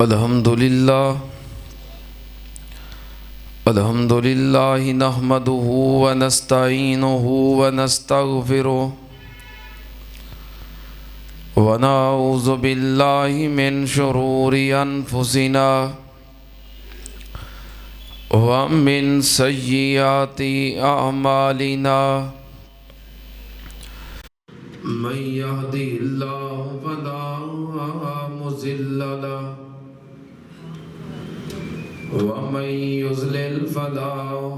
अल्हम्दुलिल्लाह नहमदुहु व नस्तईनुहु व नस्तगफिरुहु व नऊज़ु बिल्लाहि मिन शुरूरि अनफुसिना व मिन सय्यिआति अअमालिना मन यहदिहिल्लाहु फला मुज़िल्ल लहु व मन युज़लिल फला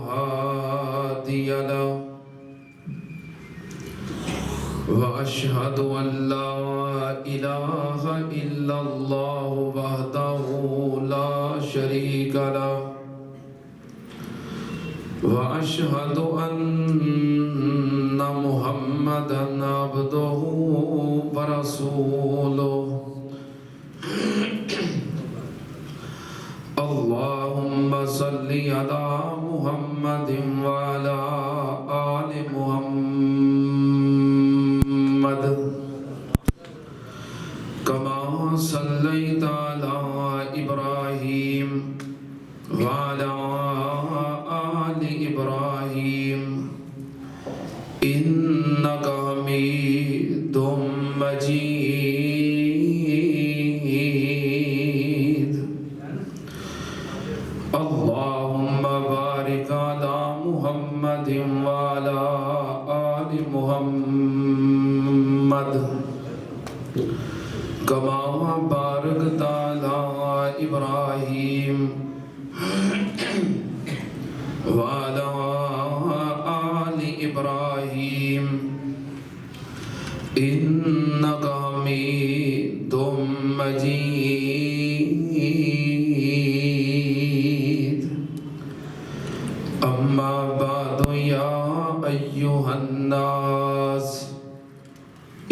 हादिय लहु व अशहदु अन ला इलाहा इल्लल्लाहु वहदहु ला शरीक लहु व अशहदु अन्ना मुहम्मदन अब्दुहु व रसूलुहु अल्लाहुम्मा सल्लि अला मुहम्मदिन व अला आलि मुहम्मद कमा सल्लैता अला इब्राहीम व अला आलि इब्राहीम इन्नका हमीदुम मजीद। अल्लाहुम्मा बारिक अला मुहम्मदिन व अला आलि मुहम्मद कमा बारकता अला इब्राहीम व अला आलि इब्राहीम इन्नका हमीदुम मजीद। अम्मा बादु या अय्युहन्नास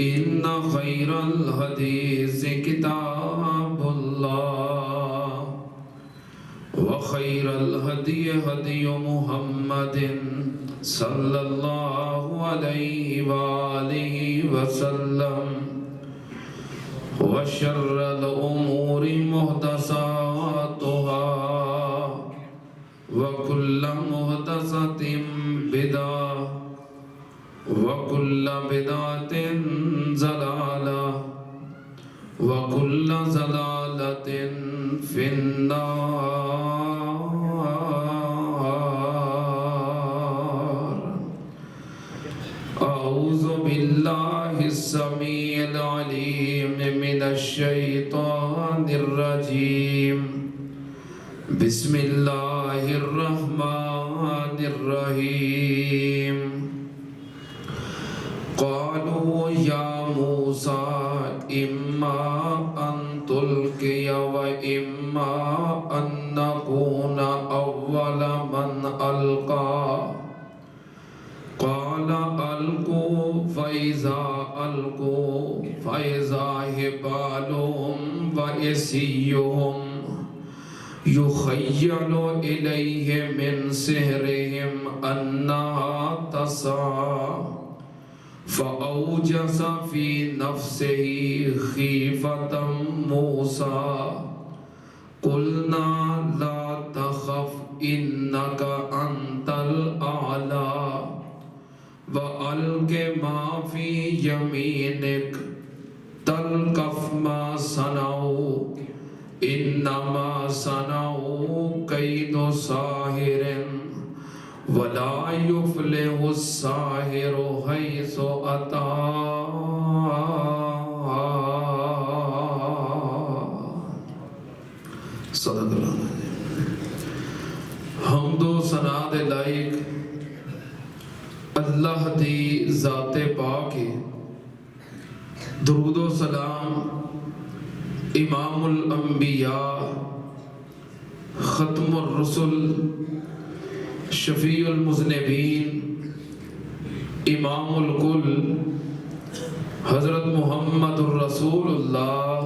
इन्ना खैरल हदीस किताबुल्लाह व खैरल हदी हदी मुहम्मदिन सल्लल्लाहु अलैहि व आलिहि वसल्लम व शर्रल उमूरि मुहदसातुहा व कुल्लु मुहदसतिन बिदअह व कुल्लु बिदअतिन ज़लाला व कुल्लु ज़लालतिन फिन्नार। अऊज़ु बिल्लाहिस समीइल अलीम मिनश शैतानिर रजीम। बिस्मिल्लाहिर रहमानिर रहीम। क़ालू या मूसा इम्मा अन तुल्किया व इम्मा अन नकूना अव्वल मन अल्क़ा क़ाल अल्क़ू फ़इज़ा हिबालुहुम व इस्युहुम युख़य्यलु इलैहि मिन सिहरिहिम अन्नहा तस्आ फ़अौजस फ़ी नफ़्सिही ख़ीफ़तम मूसा क़ुल्ना ला तख़फ़ इन्नका अंतल आला व अल्क़ि मा फ़ी यमीनिक तल्क़फ़ मा सनऊ इन्नमा सनऊ कैदु साहिरिन वला युफ़्लिहु साहिरु हैसु अता। सदक़ल्लाह। हम्दो सना दे लायक अल्लाह दी ज़ाते पाक है। दुरूदो सलाम इमामुल अंबिया ख़त्मुर रसूल शफ़ीउल मुज़निबीन इमामुल कुल हज़रत मुहम्मदुर रसूलुल्लाह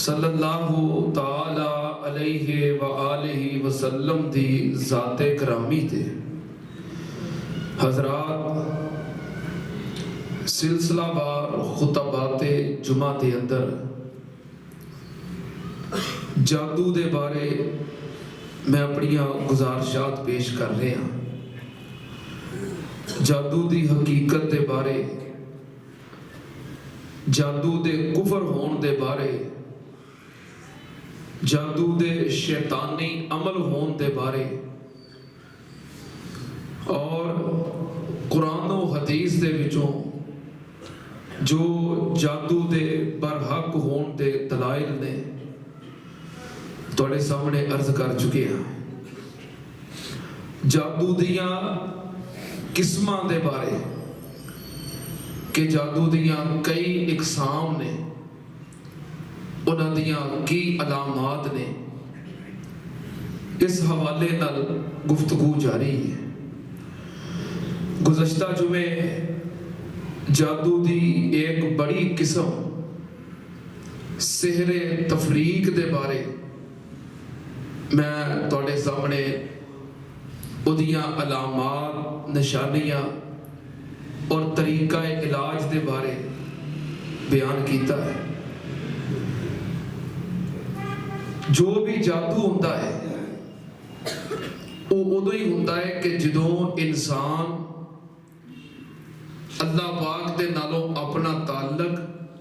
सल्लल्लाहु ताला अलैहि व आलिहि वसल्लम दी ज़ाते करामी थे। हज़रात सिलसिलावार खुतबाते जुमा के अंदर जादू के बारे मैं अपनियां गुजारिशात पेश कर रहा। जादू की हकीकत के बारे, जादू के कुफर होने के बारे, जादू के शैतानी अमल होने के बारे और कुरान और हदीस के विचों जो जादू के बरहक होने के दलाइल ने तुहाडे सामने अर्ज कर चुके हैं। जादू दियां किस्मां दे बारे कि जादू दियां कई इकसाम ने, उन्हां दियां की अलामात ने, इस हवाले नाल गुफ्तगू जारी है। गुज़श्ता जुमे जादू दी एक बड़ी किस्म सेहरे तफरीक दे बारे मैं तुहाडे सामने उदियां अलामात, निशानियां और तरीका इलाज के बारे बयान किया है। जो भी जादू होता है वो उदों ही होता है कि जदों इंसान अल्लाह पाक दे नालों अपना ताल्लुक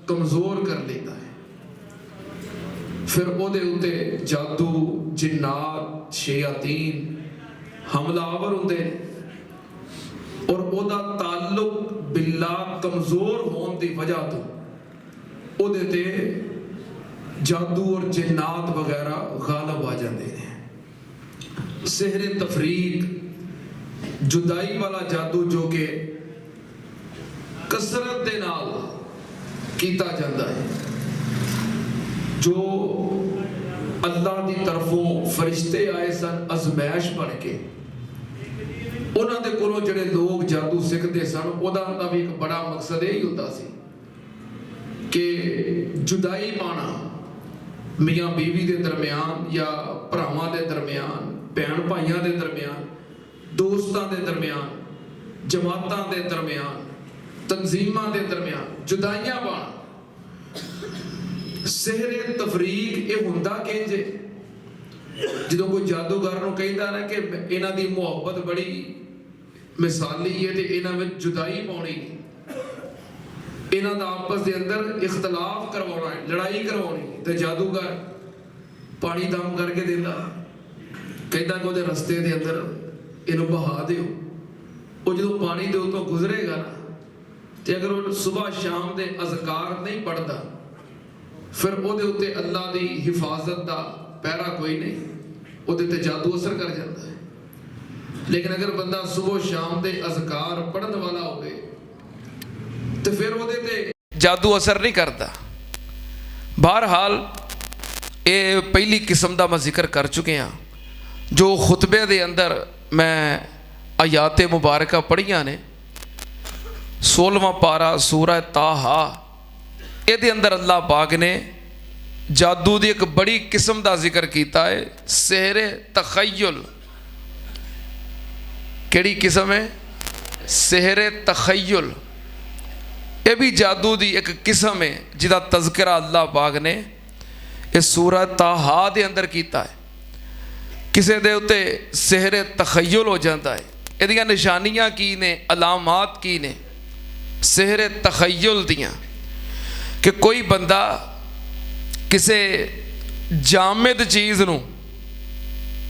कमजोर कर लेता है, फिर उहदे उत्ते जादू, जिन्नात, शयातीन हमलावर होंदे और उहदा ताल्लुक बिल्ला कमजोर होने की वजह तो उहदे ते जादू और जिन्नात वगैरह गालब आ जाते हैं। सेहरे तफरीक, जुदाई वाला जादू जो कि कसरत दे नाल कीता जाता है, जो अल्लाह की तरफों फरिश्ते आए सन अजमैश बन के, उन्होंने कोलों जिहड़े लोग जादू सीखते सन, उहदा भी एक बड़ा मकसद यही होता सी कि जुदाई पाना मियाँ बीवी के दरमियान या भरावां के दरमियान, भैन भाइयों के दरमियान, दोस्तों के दरमियान, जमातां के दरमियान, तंजीमां के दरमियान जुदाइयां पाना। सेहरे तफरीक ये हुंदा किंज जो कोई जादूगर नूं कहंदा ना कि इन्हां दी मुहब्बत बड़ी मिसाली है ते इन्हां विच जुदाई पाउणी, इन्हां दा आपस दे अंदर इख्तलाफ करवाउणा है, लड़ाई करवाउणी, ते जादूगर पानी दम करके दिंदा, कहंदा कि उहदे रस्ते दे अंदर इहनूं बहा दिओ। वो जो पानी दे उतों गुजरेगा ना, ते अगर वो सुबह शाम दे अज़कार नहीं पढ़ता, फिर उहदे उत्ते अल्लाह दी हिफाजत दा पहरा कोई नहीं, उहदे ते जादू असर कर जाता है। लेकिन अगर बंदा सुबह शाम दे अज़कार पढ़न वाला होवे तो फिर उहदे ते जादू असर नहीं करता। बहरहाल ये पहली किस्म का मैं जिक्र कर चुके हाँ, जो खुतबे दे अंदर मैं आयात मुबारक पढ़िया ने। 16वां पारा सूरह ताहा, ये अंदर अल्लाह पाक ने जादू की एक बड़ी किस्म का जिक्र किया है, सेहरे तखय्युल। केड़ी किस्म है? सेहरे तखय्युल। ये भी जादू की एक किस्म है जिसका तज़किरा अल्लाह पाक ने इस सूरह ताहा के अंदर किया है। किसी दे उत्ते सेहरे तखय्युल हो जाता है, इहदियां निशानियां की ने, अलामात की ने सेहरे तखय्युल दियां, कि कोई बंदा किसी जामिद चीज़ नूं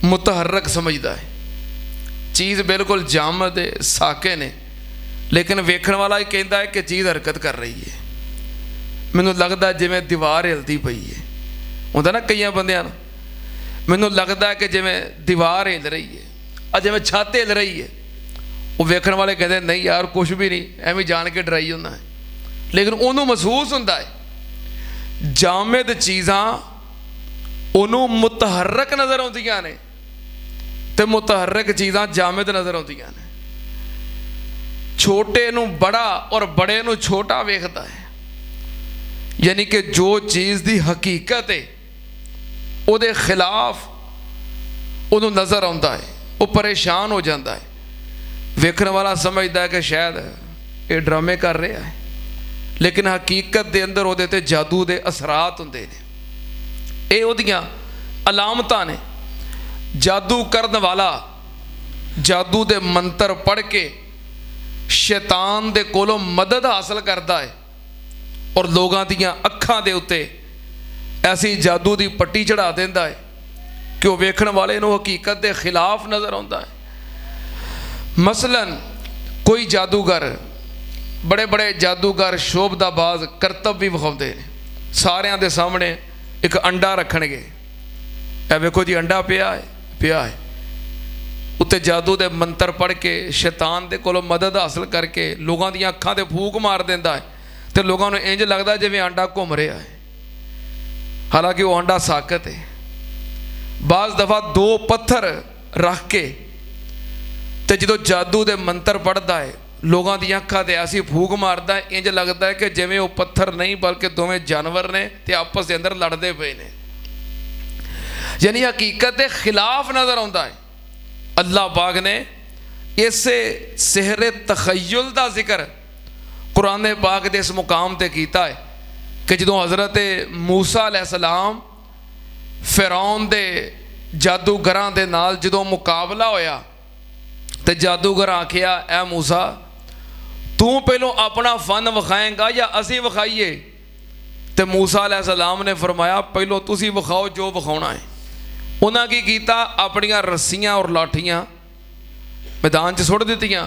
मुतहरक समझदा है, चीज़ बिल्कुल जामद है, साके ने, लेकिन वेखण वाला ही कहता है कि चीज़ हरकत कर रही है। मैनू लगता जिवें दीवार हिलदी पई है, हुंदा ना कई बंदियां नूं, मैनू लगता है कि जिवें दीवार हिल रही है, जिवें छत हिल रही है। वो वेखण वाले कहते नहीं यार कुछ भी नहीं, एवं जान के डराई होंदा है, लेकिन उन्होंने महसूस होंदा है। जामिद चीज़ां उन्होंने मुतहरक नज़र आउंदियां ने ते मुतहरक चीज़ां जामिद नज़र आउंदियां ने। छोटे नूं बड़ा और बड़े नूं छोटा वेखदा है, यानी कि जो चीज़ की हकीकत है उहदे खिलाफ उन्हों नज़र आउंदा है, वो परेशान हो जाता है। वेखण वाला समझदा है कि शायद ये ड्रामे कर रहा है, लेकिन हकीकत के अंदर उहदे ते जादू के असरात हुंदे ने। ये उहदियां अलामतां ने। जादू करन वाला जादू दे मंत्र पढ़ के शैतान दे कोलों मदद हासिल करता है और लोगों दियां अखां दे उत्ते ऐसी जादू दी पट्टी चढ़ा देंदा है कि वह वेखण वाले नूं हकीकत के खिलाफ नज़र आता है। मसलन कोई जादूगर, बड़े बड़े जादूगर शोभदाबाज करतब भी विखाउंदे ने, सारिਆਂ दे सामने एक अंडा रखणगे, ए वेखो जी अंडा पिया है, उत्ते जादू दे मंत्र पढ़ के शैतान दे कोलों मदद हासिल करके लोगों दी अखां ते फूक मार देंदा है तो लोगों को इंज लगता जिवें अंडा घूम रहा है, हालांकि वो अंडा साकत है। बाज़ दफ़ा 2 पत्थर रख के तो जो जादू दे मंत्र पढ़ता है लोगों दी अखां ते ऐसी फूक मारता है, इंज लगता है कि जिवें वो पत्थर नहीं बल्कि दोवें जानवर ने ते आपस के अंदर लड़ते पे ने, यानी हकीकत के खिलाफ नज़र आता है। अल्लाह पाक ने इसे सेहरे तखय्युल का जिक्र कुरान पाक के इस मुकाम पर किया है कि जो हज़रत मूसा अलैहिस्सलाम फिरौन दे जादूगरां दे नाल जो मुकाबला होया तो जादूगर आखिया, ए मूसा तू पहलों अपना फन विखाएगा या असी विखाईए? तो मूसा अलैहिस्सलाम ने फरमाया पहलों तुसी विखाओ जो विखाउणा है। उन्हें की कीता, अपनियां रस्सियां और लाठियां मैदान च सुट दित्तियां।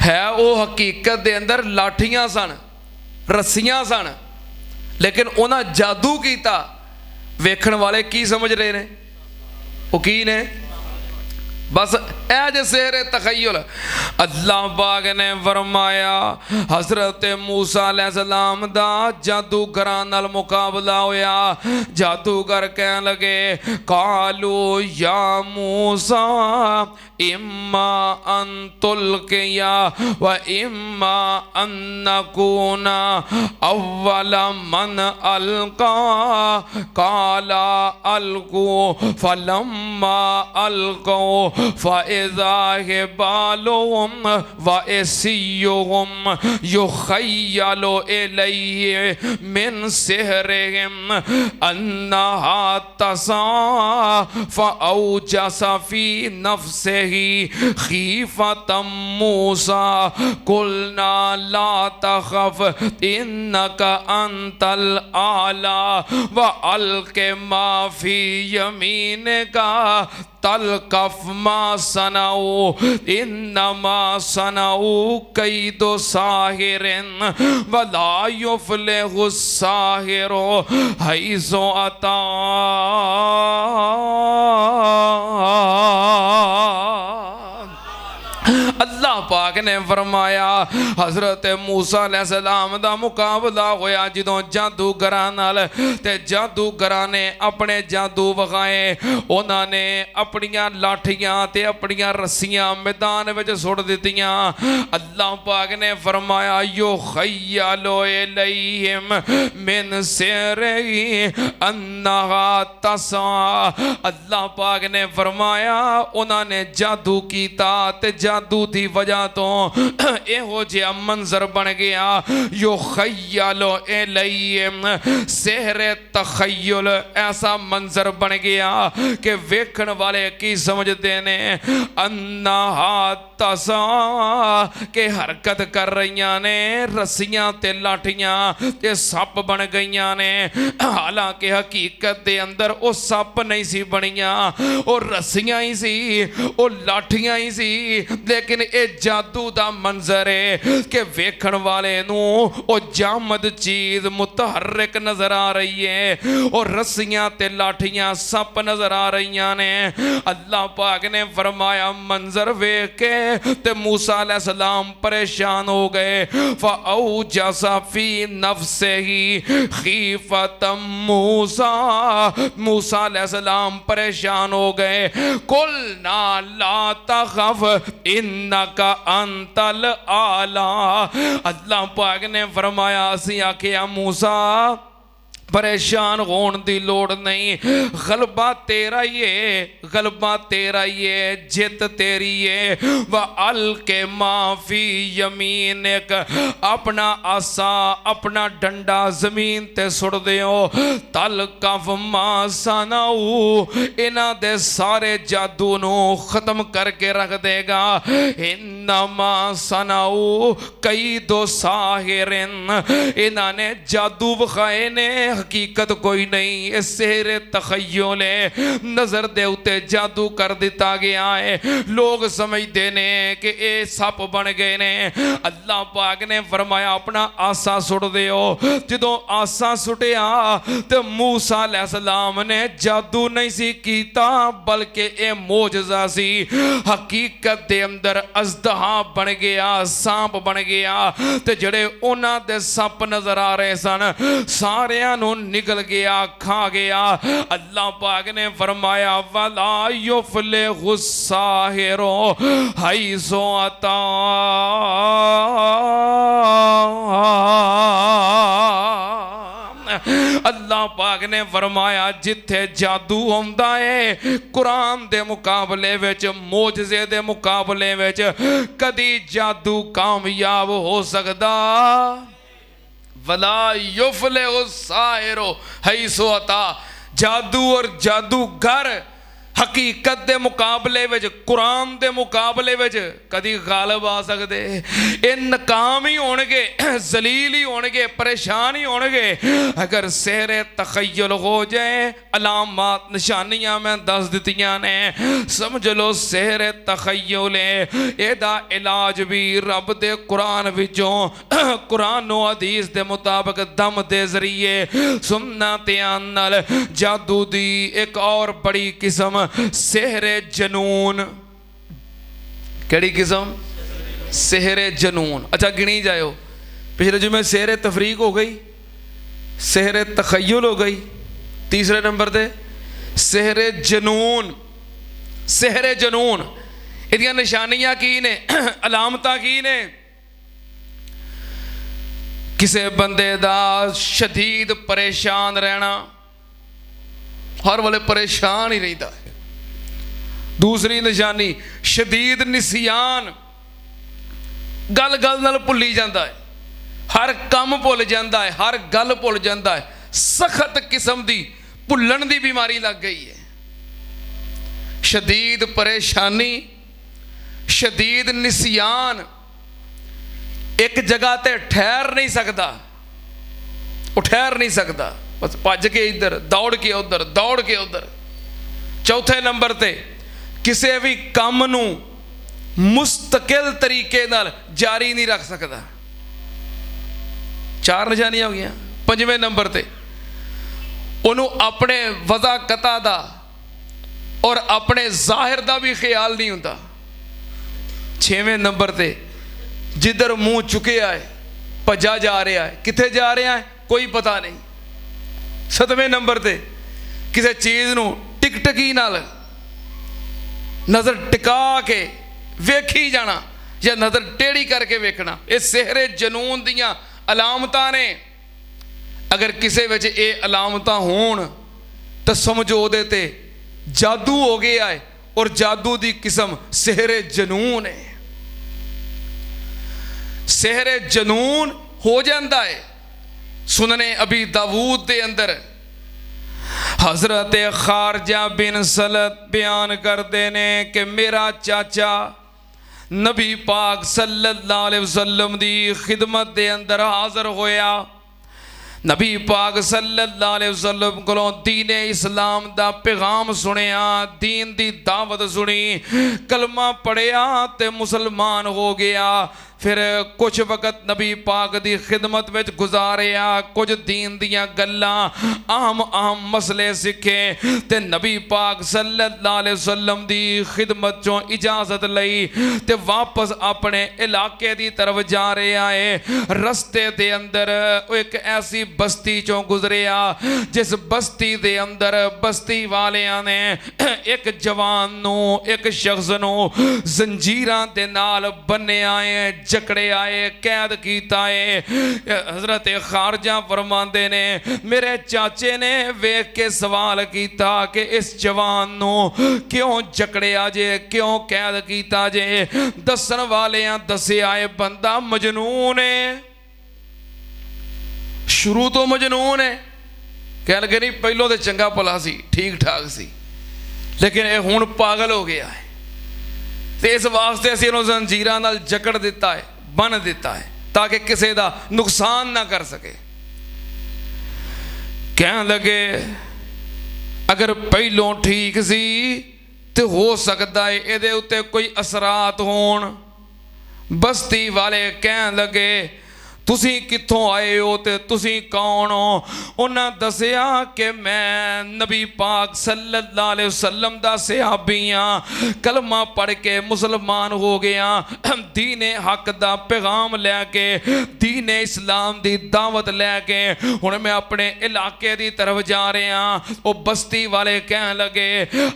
है वो हकीकत के अंदर लाठियां सन, रस्सियां सन, लेकिन उन्हें जादू किया। वेखण वाले की समझ रहे ने, वो की ने, बस ए जे सेहरे तखय्युल। अल्लाह पाक ने फरमाया हज़रत मूसा अलैहिस्सलाम दा जादूगरां नाल मुकाबला होया। जादूगर कहन लगे, कालू या मूसा इम्मा अन तुल्किया व इम्मा अन नकूना अव्वला मन अलका काला अलकू फलम्मा अलको फ़इज़ा हिबालुहुम व इस्सियुहुम युख़य्यलु इलैहि मिन सिहरिहिम अन्नहा तसा फ़अौजस फ़ी नफ्सिही खीफ़तम मूसा कुलना ला तख़फ़ इन्नका अन्तल आला व अलक़ि मा फ़ी यमीनिका तलकफ मा सनाऊ इन्नमा सनाऊ कैदो साहिरिन वला युफ्लिहु साहिरो हैसो अता। अल्लाह पाक ने फरमाया हज़रत मूसा अलैहिस्सलाम दा मुकाबला होया जदों जादूगरां नाल, ते जादूगरां ने अपने जादू विखाए। उन्होंने अपनियां लाठियां ते अपनियां रस्सियां मैदान में सुट दित्तियां। अल्लाह पाक ने फरमाया युख़य्यलु इलैहिम मिन सिहरिही अन्नहा तसा। अल्लाह पाक ने फरमाया उन्होंने जादू कीता ते जादू दी वजह तो इहो जिहा मंजर बन गया। युख़य्यलु इलैहिम सेहरे तखय्युल, ऐसा मंजर बन गया कि वेखण वाले की समझते ने अन्नहा तसा के हरकत कर रही ने, रस्सियां ते लाठियां ते सप बन गई ने। हालांकि हकीकत के अंदर वो सप नहीं सी बनिया, वो रस्सियां ही सी, वो लाठियां ही सी, लेकिन ये जादू का मंजर है कि वेखण वाले नूं जामद चीज मुतहर्रिक नजर आ रही है और रस्सियां ते लाठियां सप नजर आ रही ने। अल्लाह पाक ने फरमाया मंजर वेख के ते मूसा अलैहिस्सलाम परेशान हो गए। फ़अौजस फ़ी नफ्सिही खीफ़तम मूसा, मूसा अलैहिस्सलाम परेशान हो गए। कुल ना ला तख़फ़ इन्नका अंतल आला। अल्लाह पाक ने फरमाया असी आखिया मूसा परेशान होने की लोड़ नहीं, गलबा तेरा ही है, गलबा तेरा ही है, जित तेरी है। व अल के माफी यमीन, एक अपना आसा अपना डंडा जमीन ते सुट दियो। तल कफ मा सनाऊ, इन्हां दे सारे जादू नू खत्म करके रख देगा। इन्नमा सनाऊ कई दो साहिरिन, इन्हां ने जादू विखाए ने, हकीकत कोई नहीं। इस सेहरे तखय्युल नजर दे उते जादू कर दिता गया है। लोग समझते ने कि ये सप बन गए ने। अल्लाह पाक ने फरमाया अपना आसा सुट दियो। जदों आसा सुटिया तो मूसा अलैहिस्सलाम ने जादू नहीं सी कीता, बल्कि ये मोजज़ा सी। हकीकत दे अंदर अजदहा बन गया, सांप बन गया, ते जड़े उन्हां दे सप नजर आ रहे सन सारियां नू निकल गया, खा गया। अल्लाह पाक ने फरमाया वला युफ्लिहु साहिरो हैसो अता। अल्लाह पाक ने फरमाया जिथे जादू आउंदा है, कुरान दे मुकाबले विच, मोजज़े दे मुकाबले विच कदी जादू कामयाब हो सकदा। वला युफ्लिहु साहिरो हैसो अता, जादू और जादूगर हकीकत दे मुकाबले विच, कुरान दे मुकाबले विच कदी गालिब आ सकते? ये नाकाम ही होणगे, जलील ही होणगे, परेशान ही होणगे अगर सेहरे तखय्युल हो जाए। अलामात निशानियां मैं दस दित्तियां ने, समझ लो सेहरे तखय्युल एदा इलाज भी रब दे कुरान विचों, कुरान और हदीस दे मुताबिक दम दे जरिए सुनना ध्यान नाल। जादू दी एक और बड़ी किस्म सेहरे जनून। केड़ी किस्म? सेहरे जनून। अच्छा गिनी जाओ, पिछले जुमे सेहरे तफरीक हो गई, सेहरे तखय्युल हो गई, तीसरे नंबर पे सेहरे जनून। सेहरे जनून इहदियां निशानियां की ने, अलामतां की ने? किसी बंदे दा शदीद परेशान रहना, हर वाले परेशान ही रहता है। दूसरी निशानी शदीद निसियान, गल गल नाल भुली जाता है, हर काम भुल जाता है, हर गल भुल जाता है। सख्त किस्म की भुलन की बीमारी लग गई है। शदीद परेशानी, शदीद निसियान, एक जगह ते ठहर नहीं सकता, वो ठहर नहीं सकता, बस भज के इधर दौड़ के उधर, दौड़ के उधर। चौथे नंबर ते किसी भी काम नू मुस्तकिल तरीके नाल जारी नहीं रख सकता। चार निशानियां हो गई। पंजवें नंबर ते उन्हों अपने वज़ाकता दा और अपने जाहिर दा भी ख्याल नहीं हुंदा। छेवें नंबर ते जिधर मुंह चुकिया है भजा जा रहा है, किथे जा रहा है कोई पता नहीं। सतवें नंबर ते किसी चीज़ नू टिकटकी नाल नज़र टिका के वेखी जाना या नज़र टेढ़ी करके वेखना, ये सेहरे जनून दियां अलामतां ने। अगर किसी विच ये अलामतां होण तो समझो उहदे ते जादू हो गया है, और जादू दी किस्म सेहरे जनून है। सेहरे जनून हो जाता है। सुनने अबी दाऊद दे अंदर हजरत खारजा बिन सलत बयान करते ने कि मेरा चाचा नबी पाक सल्लल्लाहु अलैहि वसल्लम दी खिदमत दे अंदर हाजिर होया। नबी पाक सल्लल्लाहु अलैहि वसल्लम कोलों दीन इस्लाम दा पैगाम सुनिया, दीन दी दावत सुनी, कलमा पढ़िया ते मुसलमान हो गया। फिर कुछ वक्त नबी पाक दी खिदमत में गुजारिया, कुछ दीन दियां गल्लां, अहम अहम मसले सीखे, ते नबी पाक सल्लल्लाहु अलैहि वसल्लम दी खिदमत चों इजाजत लई ते वापस अपने इलाके दी तरफ जा रहा है। रस्ते दे अंदर एक ऐसी बस्ती चों गुजरिया जिस बस्ती दे अंदर बस्ती वालियां ने एक जवान नू, एक शख्स नू जंजीरां दे नाल बन्निया है, जकड़िया है, कैद किया है। हजरत खारजा फरमाते ने मेरे चाचे ने वेख के सवाल किया कि इस जवान नू क्यों जकड़िया जे, क्यों कैद किया जे? दसन वालियां दसिया है बंदा मजनून है, शुरू तो मजनून है। कह लगे नहीं पहलों तो चंगा भला सी, ठीक ठाक सी, लेकिन ये हुण पागल हो गया है, तो इस वास्ते असीं इहनूं जंजीरां नाल जकड़ दिता है, बन दिता है, ताकि किसी का नुकसान ना कर सके। कह लगे अगर पहलों ठीक सी तो हो सकता है इहदे उत्ते कोई असरात होण। बस्ती वाले कह लगे तुसी कित्थों आए हो ते तुसी कौन हो? उन्हें दसिया कि मैं नबी पाक सल्लल्लाहु अलैहि वसल्लम दा सहाबी हाँ, कलमा पढ़ के मुसलमान हो गया, दीने हक दा पैगाम लैके, दीने इस्लाम दी दावत लैके हुण मैं अपने इलाके दी तरफ जा रहा। वो बस्ती वाले कह लगे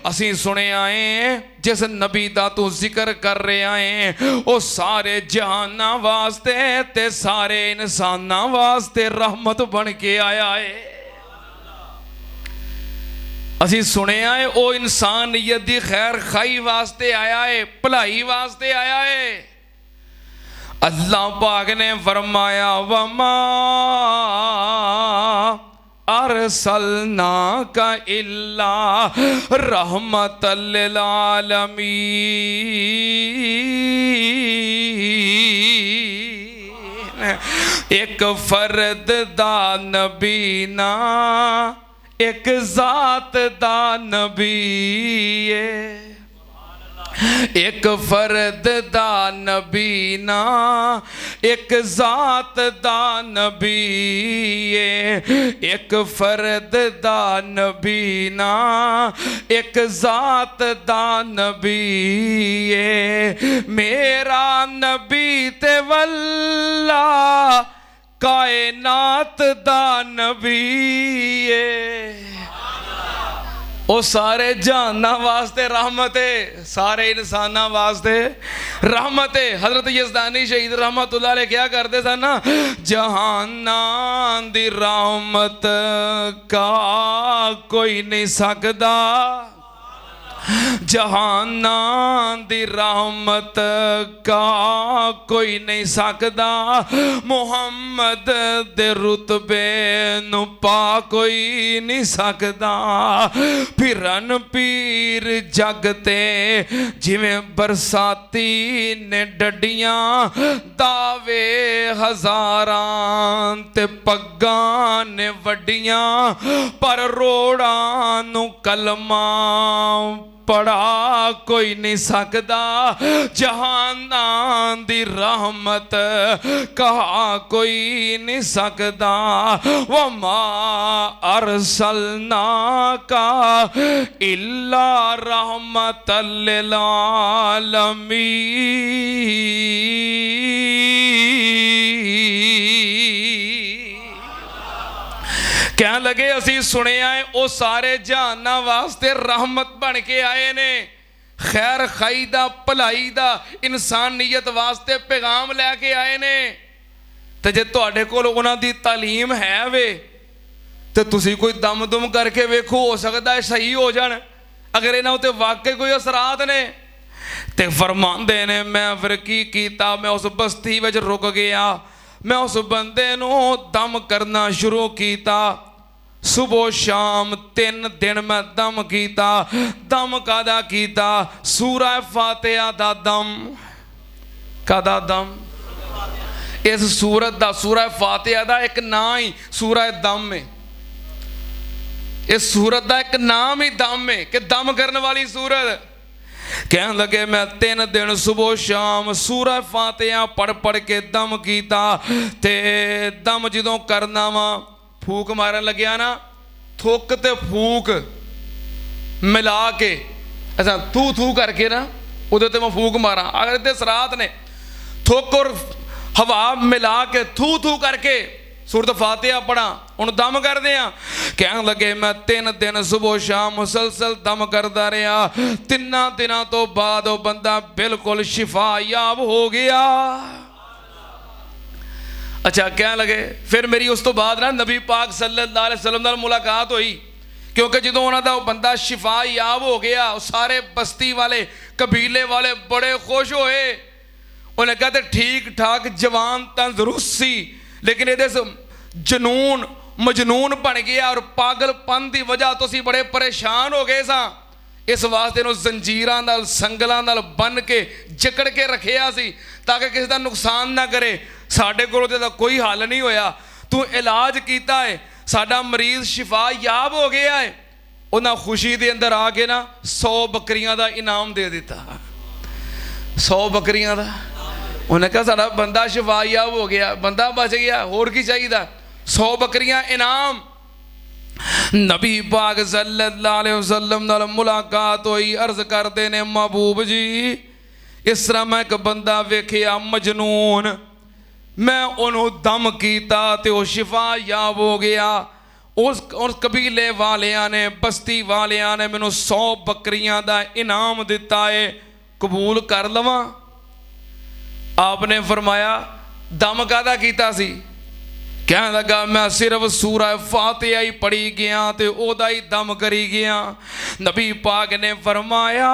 असीं सुनिया है जिस नबी दा तू जिक्र कर रहा है वो सारे जहाना वास्ते ते सारे इंसाना वास्ते रहमत बन के आया है। असी सुनिया है वो इंसानियत दी खैर खाई वास्ते आया है, भलाई वास्ते आया है। अल्लाह पाक ने फरमाया वमा अरसलना का इल्ला रहमतल लिल आलमीन। एक फर्द दा नबी ना एक जात दा नबी है, एक फर्द दा नबी ना एक जात दा नबी है, एक फर्द दा नबी ना एक जात दा नबी है। मेरा नबी ते वल्ला कायनात दा नबी है। वो सारे जहाना वास्ते रहमत है, सारे इंसाना वास्ते रहमत है। हजरत यज़दानी शहीद रहमतुल्लाह अलैह क्या करते थे ना, जहाना दी रहमत का कोई नहीं सकदा, जहाना दी रहमत का कोई नहीं सकदा, मुहम्मद दे रुतबे नु पा कोई नहीं सकदा। फिरन पीर जगते जिवें बरसाती ने डडियां, दावे हजारां ते पग्गां ने वड्डियां, पर रोड़ां नु कलमा पढ़ा कोई नहीं सकदा। जहाना दी रहमत कहा कोई नहीं सकदा। वमा अरसलना का इल्ला रहमतल लिल आलमीन। कह लगे असी सुनिया है वो सारे जहाना वास्ते रहमत बन के आए ने, खैर खाई दा भलाई दा इंसानियत वास्ते पैगाम लैके आए ने। तो जे तुहाडे कोल उन्हां दी तालीम है वे तो तुसी कोई दम दुम करके वेखो, हो सकता है सही हो जान, अगर इन्हां उत्ते वाकई कोई असरात ने। ते फरमांदे ने मैं फिर की कीता, मैं उस बस्ती विच रुक गया, मैं उस बंदे नू दम करना शुरू किया। सुबह शाम 3 दिन मैं दम किया। दम कादा किया? सूरह फातिहा दा दम। कादा दम? इस सूरत दा, सूरह फातिहा दा एक नाम ही सूरह दम है। इस सूरत दा एक नाम ही दम है कि दम करने वाली सूरत। कह लगे मैं 3 दिन सुबह शाम सूरह फातिहा पढ़ पढ़ के दम किया। ते दम जदों करना वा, फूक मारन लग्या ना, थुक ते फूक मिला के ऐसा थू थू करके ना उहदे ते मैं फूक मारा। अगर इतने सरात ने थुक और हवा मिला के थू थू करके सूरत फातिहा पढ़ा, हुण दम करदे आ। कह लगे मैं 3 दिन सुबह शाम मुसलसल दम करदा रहा। 3 दिनों तो बाद वो बंदा बिल्कुल शिफा याब हो गया। ਅੱਛਾ ਕਹਿਣ ਲੱਗੇ ਫਿਰ ਮੇਰੀ ਉਸ ਤੋਂ ਬਾਅਦ ਨਾ ਨਬੀ ਪਾਕ ਸੱਲੱਲਾਹੁ ਅਲੈहि ਵਸੱਲਮ ਨਾਲ ਮੁਲਾਕਾਤ ਹੋਈ, ਕਿਉਂਕਿ ਜਦੋਂ ਉਹਨਾਂ ਦਾ ਉਹ ਬੰਦਾ ਸ਼ਿਫਾ ਯਾਬ ਹੋ ਗਿਆ, ਉਹ ਸਾਰੇ ਬਸਤੀ ਵਾਲੇ ਕਬੀਲੇ ਵਾਲੇ ਬੜੇ ਖੁਸ਼ ਹੋਏ। ਉਹਨੇ ਕਹਾ ਤੇ ਠੀਕ ਠਾਕ ਜਵਾਨ ਤੰਦਰੁਸਤ ਸੀ, ਲੇਕਿਨ ਇਹਦੇ ਜਨੂਨ ਮਜਨੂਨ ਬਣ ਗਿਆ ਔਰ ਪਾਗਲਪਨ ਦੀ ਵਜ੍ਹਾ ਤੋਂ ਅਸੀਂ ਬੜੇ ਪਰੇਸ਼ਾਨ ਹੋ ਗਏ ਸਾਂ। ਇਸ ਵਾਸਤੇ ਇਹਨੂੰ ਜ਼ੰਜੀਰਾਂ ਨਾਲ ਸੰਗਲਾਂ ਨਾਲ ਬੰਨ ਕੇ ਜਕੜ ਕੇ ਰੱਖਿਆ ਸੀ ਤਾਂ ਕਿ ਕਿਸੇ ਦਾ ਨੁਕਸਾਨ ਨਾ ਕਰੇ। ਸਾਡੇ ਕੋਲ ਉਹਦਾ ਕੋਈ ਹੱਲ ਨਹੀਂ ਹੋਇਆ, ਤੂੰ ਇਲਾਜ ਕੀਤਾ ਹੈ, ਸਾਡਾ ਮਰੀਜ਼ ਸ਼ਿਫਾ ਯਾਬ ਹੋ ਗਿਆ ਹੈ। ਉਹਨਾਂ ਖੁਸ਼ੀ ਦੇ ਅੰਦਰ ਆ ਕੇ ਨਾ 100 ਬੱਕਰੀਆਂ ਦਾ ਇਨਾਮ ਦੇ ਦਿੱਤਾ। 100 ਬੱਕਰੀਆਂ ਦਾ। ਉਹਨੇ ਕਿਹਾ ਸਾਡਾ ਬੰਦਾ ਸ਼ਿਫਾ ਯਾਬ ਹੋ ਗਿਆ, ਬੰਦਾ ਬਚ ਗਿਆ, ਹੋਰ ਕੀ ਚਾਹੀਦਾ। 100 ਬੱਕਰੀਆਂ ਇਨਾਮ। ਨਬੀ ਪਾਕ ਸੱਲੱਲਾਹੁ ਅਲੈहि ਵਸੱਲਮ ਨਾਲ ਮੁਲਾਕਾਤ ਹੋਈ। ਅਰਜ਼ ਕਰਦੇ ਨੇ ਮਹਿਬੂਬ ਜੀ ਇਸ ਤਰ੍ਹਾਂ ਮੈਂ ਇੱਕ ਬੰਦਾ ਵੇਖਿਆ ਮਜਨੂਨ, ਮੈਂ ਉਹਨੂੰ ਦਮ ਕੀਤਾ ਤੇ ਉਹ ਸ਼ਿਫਾ ਯਾਬ ਹੋ ਗਿਆ। ਉਸ ਕਬੀਲੇ ਵਾਲਿਆਂ ਨੇ ਬਸਤੀ ਵਾਲਿਆਂ ਨੇ ਮੈਨੂੰ 100 ਬੱਕਰੀਆਂ ਦਾ ਇਨਾਮ ਦਿੱਤਾ ਹੈ, ਕਬੂਲ ਕਰ ਲਵਾਂ। ਆਪਨੇ ਫਰਮਾਇਆ ਦਮ ਕਾਹਦਾ ਕੀਤਾ ਸੀ। ਕਹਿਣ ਲੱਗਾ ਮੈਂ ਸਿਰਫ ਸੂਰਾ ਫਾਤਿਹਾ ਹੀ ਪੜ੍ਹੀ ਗਿਆ ਤੇ ਉਹਦਾ ਹੀ ਦਮ ਕਰੀ ਗਿਆ। ਨਬੀ ਪਾਕ ਨੇ ਫਰਮਾਇਆ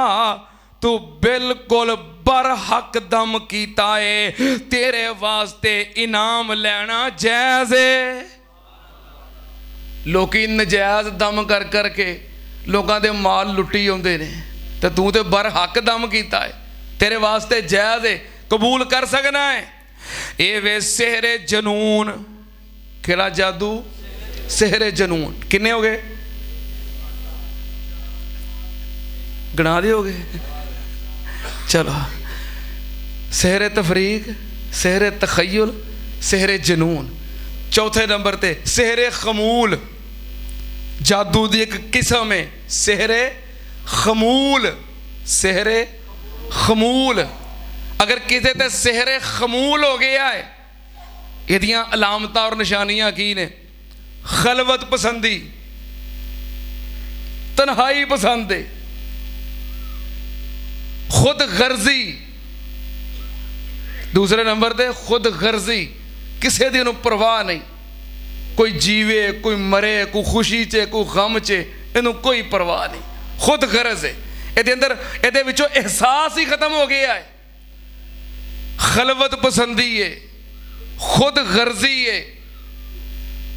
ਤੂੰ ਬਿਲਕੁਲ ਬਰਹਕ ਦਮ ਕੀਤਾ ਏ, ਤੇਰੇ ਵਾਸਤੇ ਇਨਾਮ ਲੈਣਾ ਜਾਇਜ਼ ਏ। ਲੋਕੀ ਨਜਾਇਜ਼ ਦਮ ਕਰ ਕਰਕੇ ਲੋਕਾਂ ਦੇ ਮਾਲ ਲੁੱਟੀ ਆਉਂਦੇ ਨੇ, ਤੇ ਤੂੰ ਤੇ ਬਰਹਕ ਦਮ ਕੀਤਾ ਏ, ਤੇਰੇ ਵਾਸਤੇ ਜਾਇਜ਼ ਏ, ਕਬੂਲ ਕਰ ਸਕਣਾ ਹੈ। ਇਹ ਵੇ ਸਿਹਰੇ ਜਨੂਨ। ਕਿਹੜਾ ਜਾਦੂ। ਸਿਹਰੇ ਜਨੂਨ। ਕਿੰਨੇ ਹੋ ਗਏ ਗਣਾ ਦਿਓਗੇ। ਚਲੋ ਸਿਹਰੇ ਤਫਰੀਕ, ਸਿਹਰੇ ਤਖਯੁਲ, ਸਿਹਰੇ ਜਨੂਨ। ਚੌਥੇ ਨੰਬਰ ਤੇ ਸਿਹਰੇ ਖਮੂਲ। ਜਾਦੂ ਦੀ ਇੱਕ ਕਿਸਮ ਹੈ ਸਿਹਰੇ ਖਮੂਲ। ਸਿਹਰੇ ਖਮੂਲ। ਅਗਰ ਕਿਸੇ ਤੇ ਸਿਹਰੇ ਖਮੂਲ ਹੋ ਗਿਆ ਹੈ, ਇਹਦੀਆਂ ਅਲਾਮਤਾਂ ਔਰ ਨਿਸ਼ਾਨੀਆਂ ਕੀ ਨੇ। ਖਲਵਤ ਪਸੰਦੀ, ਤਨਹਾਈ ਪਸੰਦ ਹੈ, ਖੁਦ ਗਰਜ਼ੀ। ਦੂਸਰੇ ਨੰਬਰ ਤੇ ਖੁਦ ਗਰਜ਼ੀ, ਕਿਸੇ ਦੀ ਉਹਨੂੰ ਪਰਵਾਹ ਨਹੀਂ, ਕੋਈ ਜੀਵੇ ਕੋਈ ਮਰੇ, ਕੋਈ ਖੁਸ਼ੀ 'ਚ ਕੋਈ ਗਮ 'ਚ, ਇਹਨੂੰ ਕੋਈ ਪਰਵਾਹ ਨਹੀਂ, ਖੁਦ ਗਰਜ਼ ਹੈ ਇਹਦੇ ਅੰਦਰ। ਇਹਦੇ ਵਿੱਚੋਂ ਅਹਿਸਾਸ ਹੀ ਖਤਮ ਹੋ ਗਿਆ ਹੈ। ਖਲਵਤ ਪਸੰਦੀ ਹੈ, ਖੁਦ ਗਰਜ਼ੀ ਹੈ,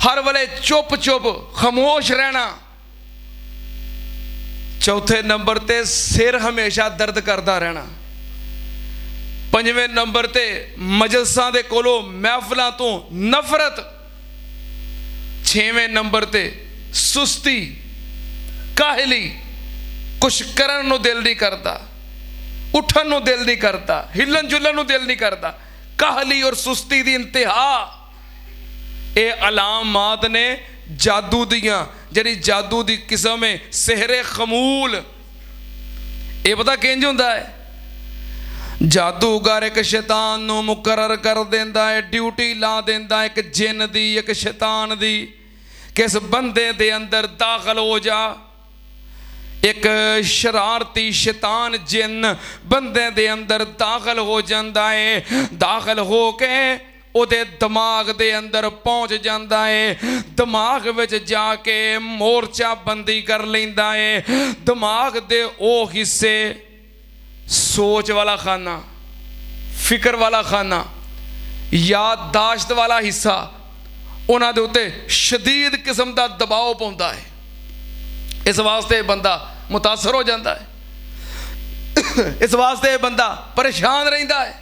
ਹਰ ਵੇਲੇ ਚੁੱਪ ਚੁੱਪ ਖਾਮੋਸ਼ ਰਹਿਣਾ। ਚੌਥੇ ਨੰਬਰ ਤੇ ਸਿਰ ਹਮੇਸ਼ਾ ਦਰਦ ਕਰਦਾ ਰਹਿਣਾ। ਪੰਜਵੇਂ ਨੰਬਰ ਤੇ ਮਜਲਸਾਂ ਦੇ ਕੋਲੋਂ ਮਹਿਫਲਾਂ ਤੋਂ ਨਫ਼ਰਤ। ਛੇਵੇਂ ਨੰਬਰ ਤੇ ਸੁਸਤੀ, ਕਾਹਲੀ, ਕੁਛ ਕਰਨ ਨੂੰ ਦਿਲ ਨਹੀਂ ਕਰਦਾ, ਉੱਠਣ ਨੂੰ ਦਿਲ ਨਹੀਂ ਕਰਦਾ, ਹਿੱਲਣ ਜੁਲਣ ਨੂੰ ਦਿਲ ਨਹੀਂ ਕਰਦਾ। ਕਾਹਲੀ ਔਰ ਸੁਸਤੀ ਦੀ ਇੰਤਹਾ। ਇਹ ਅਲਾਮਾਤ ਨੇ ਜਾਦੂ ਦੀਆਂ। ਜਿਹੜੀ ਜਾਦੂ ਦੀ ਕਿਸਮ ਹੈ ਸਿਹਰੇ ਖਮੂਲ। ਇਹ ਪਤਾ ਕਿੰਜ ਹੁੰਦਾ ਹੈ। ਜਾਦੂਗਰ ਇੱਕ ਸ਼ੈਤਾਨ ਨੂੰ ਮੁਕਰਰ ਕਰ ਦਿੰਦਾ ਹੈ, ਡਿਊਟੀ ਲਾ ਦਿੰਦਾ ਇੱਕ ਜਿੰਨ ਦੀ, ਇੱਕ ਸ਼ੈਤਾਨ ਦੀ, ਕਿਸ ਬੰਦੇ ਦੇ ਅੰਦਰ ਦਾਖਲ ਹੋ ਜਾ। ਇੱਕ ਸ਼ਰਾਰਤੀ ਸ਼ੈਤਾਨ ਜਿੰਨ ਬੰਦੇ ਦੇ ਅੰਦਰ ਦਾਖਲ ਹੋ ਜਾਂਦਾ ਹੈ। ਦਾਖਲ ਹੋ ਕੇ ਉਹਦੇ ਦਿਮਾਗ ਦੇ ਅੰਦਰ ਪਹੁੰਚ ਜਾਂਦਾ ਹੈ। ਦਿਮਾਗ ਵਿੱਚ ਜਾ ਕੇ ਮੋਰਚਾ ਬੰਦੀ ਕਰ ਲੈਂਦਾ ਹੈ। ਦਿਮਾਗ ਦੇ ਉਹ ਹਿੱਸੇ, ਸੋਚ ਵਾਲਾ ਖਾਨਾ, ਫਿਕਰ ਵਾਲਾ ਖਾਨਾ, ਯਾਦਦਾਸ਼ਤ ਵਾਲਾ ਹਿੱਸਾ, ਉਹਨਾਂ ਦੇ ਉੱਤੇ ਸ਼ਦੀਦ ਕਿਸਮ ਦਾ ਦਬਾਅ ਪਾਉਂਦਾ ਹੈ। ਇਸ ਵਾਸਤੇ ਬੰਦਾ ਮੁਤਾਸਰ ਹੋ ਜਾਂਦਾ ਹੈ। ਇਸ ਵਾਸਤੇ ਬੰਦਾ ਪਰੇਸ਼ਾਨ ਰਹਿੰਦਾ ਹੈ।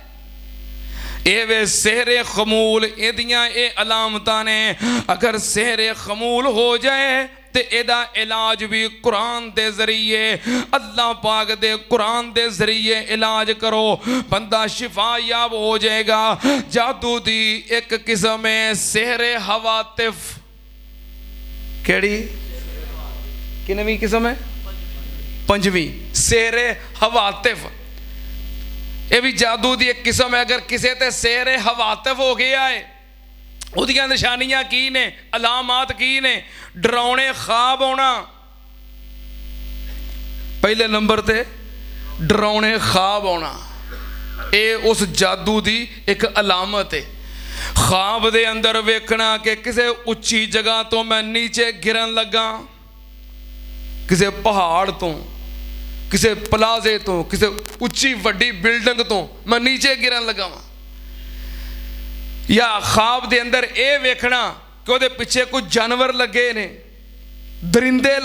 ਇਹ ਵੇ ਸਿਹਰੇ ਖਮੂਲ। ਇਹਦੀਆਂ ਇਹ ਅਲਾਮਤਾਂ ਨੇ। ਅਗਰ ਸਿਹਰੇ ਖਮੂਲ ਹੋ ਜਾਏ ਤੇ ਇਹਦਾ ਇਲਾਜ ਵੀ ਕੁਰਾਨ ਦੇ ਜ਼ਰੀਏ, ਅੱਲਾਹ ਪਾਕ ਦੇ ਕੁਰਾਨ ਦੇ ਜ਼ਰੀਏ ਇਲਾਜ ਕਰੋ, ਬੰਦਾ ਸ਼ਿਫਾ ਯਾਬ ਹੋ ਜਾਏਗਾ। ਜਾਦੂ ਦੀ ਇੱਕ ਕਿਸਮ ਹੈ ਸਿਹਰੇ ਹਵਾਤਿਫ। ਕਿਹੜੀ ਕਿੰਨਵੀਂ ਕਿਸਮ ਹੈ। ਪੰਜਵੀਂ ਸਿਹਰੇ ਹਵਾਤਿਫ। ਇਹ ਵੀ ਜਾਦੂ ਦੀ ਇੱਕ ਕਿਸਮ ਹੈ। ਅਗਰ ਕਿਸੇ ਤੇ ਸਿਹਰੇ ਹਵਾਤਿਫ ਹੋ ਗਿਆ ਹੈ, ਉਹਦੀਆਂ ਨਿਸ਼ਾਨੀਆਂ ਕੀ ਨੇ, ਅਲਾਮਾਤ ਕੀ ਨੇ। ਡਰਾਉਣੇ ਖਾਬ ਆਉਣਾ। ਪਹਿਲੇ ਨੰਬਰ ਤੇ ਡਰਾਉਣੇ ਖਾਬ ਆਉਣਾ। ਇਹ ਉਸ ਜਾਦੂ ਦੀ ਇੱਕ ਅਲਾਮਤ ਹੈ। ਖਾਬ ਦੇ ਅੰਦਰ ਵੇਖਣਾ ਕਿ ਕਿਸੇ ਉੱਚੀ ਜਗ੍ਹਾ ਤੋਂ ਮੈਂ ਨੀਚੇ ਗਿਰਨ ਲੱਗਾ, ਕਿਸੇ ਪਹਾੜ ਤੋਂ, ਕਿਸੇ ਪਲਾਜ਼ੇ ਤੋਂ, ਕਿਸੇ ਉੱਚੀ ਵੱਡੀ ਬਿਲਡਿੰਗ ਤੋਂ ਮੈਂ ਨੀਚੇ ਗਿਰਨ ਲੱਗਾ ਵਾਂ। ਜਾਂ ਖਾਬ ਦੇ ਅੰਦਰ ਇਹ ਵੇਖਣਾ ਕਿ ਉਹਦੇ ਪਿੱਛੇ ਕੁਝ ਜਾਨਵਰ ਲੱਗੇ ਨੇ, ਦਰਿੰਦੇ